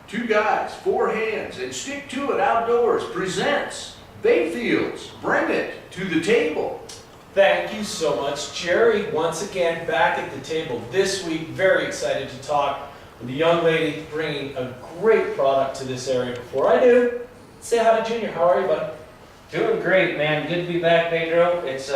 Two Guys, Four Hands, and Stick to It Outdoors presents Bayfield's Bring It to the Table. Thank you so much, Jerry. Once again, back at the table this week. Very excited to talk with a young lady bringing a great product to this area. Before I do, say hi to Junior. How are you, bud? Doing great, man. Good to be back, Pedro. It's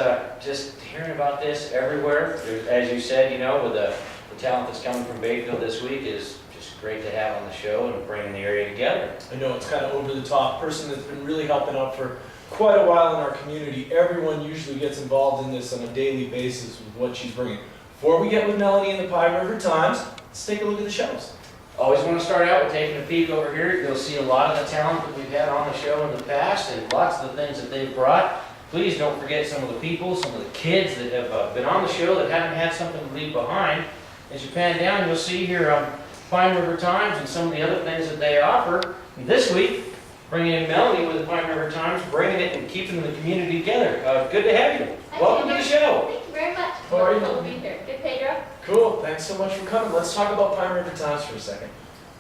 just hearing about this everywhere. As you said, you know, with the talent that's coming from Bayfield this week is just great to have on the show and bringing the area together. I know it's kind of over the top. Person that's been really helping out for quite a while in our community. Everyone usually gets involved in this on a daily basis with what she's bringing. Before we get with Melanie and the Pine River Times, let's take a look at the shelves. Always want to start out with taking a peek over here. You'll see a lot of the talent that we've had on the show in the past and lots of the things that they've brought. Please don't forget some of the people, some of the kids that have been on the show that haven't had something to leave behind. As you pan down, you'll see here Pine River Times and some of the other things that they offer. And this week, bringing in Melanie with the Pine River Times, bringing it and keeping the community together. Good to have you. Welcome to the show. Thank you very much. How are you? Wonderful to be here. Good, Pedro. Cool. Thanks so much for coming. Let's talk about Pine River Times for a second.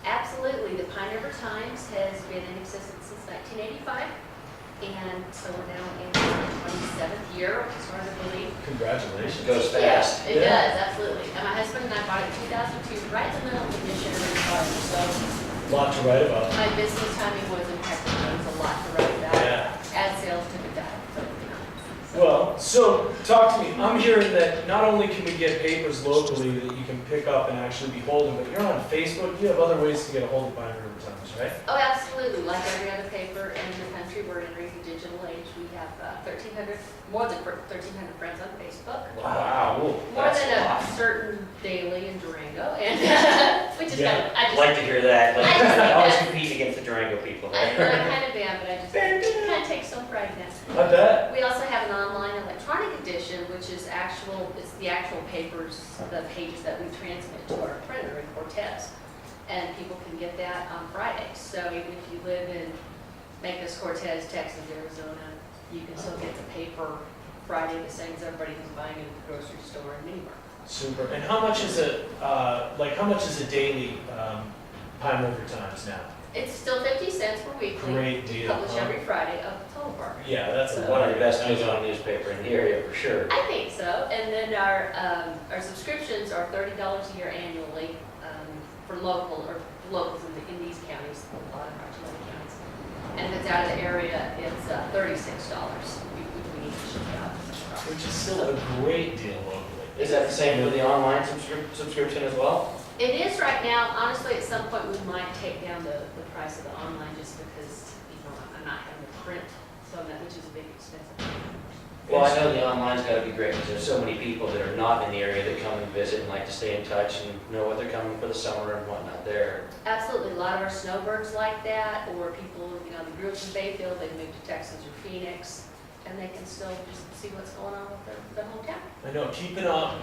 Absolutely. The Pine River Times has been in existence since 1985, and so we're now in our 27th year, which is hard to believe. Congratulations. It goes fast. Yeah, it does, absolutely. And my husband and I bought it in 2002, right in the middle of the missionary garden, so A lot to write about. my business timing was impeccable. There was a lot to write about. Yeah. Ad sales took a dive, so, you know. Well, so talk to me. I'm hearing that not only can we get papers locally that you can pick up and actually be holding, but you're on Facebook. You have other ways to get a hold of Pine River Times, right? Oh, absolutely. Like every other paper in the country, we're entering the digital age. We have more than 1,300 friends on Facebook. Wow. More That's than a a lot. certain daily in Durango, and we just Yeah. I'd like to hear that. Like, I always compete against the Durango people. I know I kind of am, but I just kind of take some pride in that. I bet. We also have an online electronic edition, which is it's the actual papers, the pages that we transmit to our printer in Cortez, and people can get that on Fridays. So even if you live in Memphis, Cortez, Texas, Arizona, you can still get the paper Friday the same as everybody who's buying it at the grocery store and mini market. Super. And how much is it? How much is a daily Pine River Times now? It's still 50 cents per weekly. Great deal. Published every Friday up to Total Bar. Yeah, that's One of the best news on newspaper in the area for sure. I think so. And then our subscriptions are $30 a year annually for locals in these counties, a lot of Archuleta counties. And if it's out of the area, it's $36 we need to ship out. Which is still a great deal locally. Is that the same for the online subscription as well? It is right now. Honestly, at some point we might take down the price of the online just because I'm not having to print so much, which is a big expense. Well, I know the online's got to be great because there's so many people that are not in the area that come and visit and like to stay in touch and know what they're coming for the summer and whatnot there. Absolutely. A lot of our snowbirds like that, or people, that grew up in Bayfield, they moved to Texas or Phoenix, and they can still just see what's going on with their hometown. I know, keeping up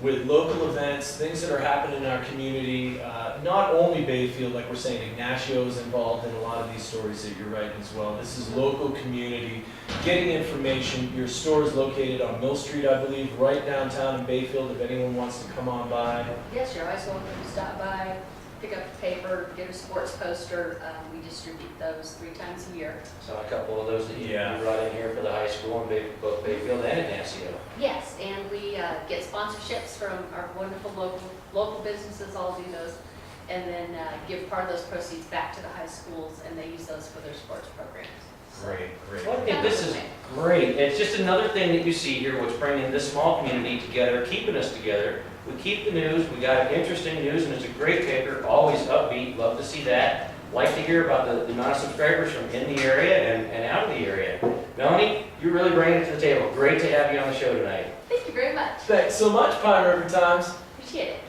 with local events, things that are happening in our community, not only Bayfield, like we're saying, Ignacio is involved in a lot of these stories that you're writing as well. This is local community, getting information. Your store is located on Mill Street, I believe, right downtown in Bayfield, if anyone wants to come on by. Yes, you're always welcome to stop by, pick up the paper, get a sports poster. We distribute those 3 times a year. So a couple of those that you Yeah. brought in here for the high school and both Bayfield and Ignacio. Yes, and we get sponsorships from our wonderful local businesses, all do those, and then give part of those proceeds back to the high schools, and they use those for their sports programs. Great. Well, I think this is great. It's just another thing that you see here, what's bringing this small community together, keeping us together. We keep the news, we got interesting news, and it's a great paper, always upbeat, love to see that. Like to hear about the amount of subscribers from in the area and out of the area. Melanie, you're really bringing it to the table. Great to have you on the show tonight. Thank you very much. Thanks so much, Pine River Times. Appreciate it.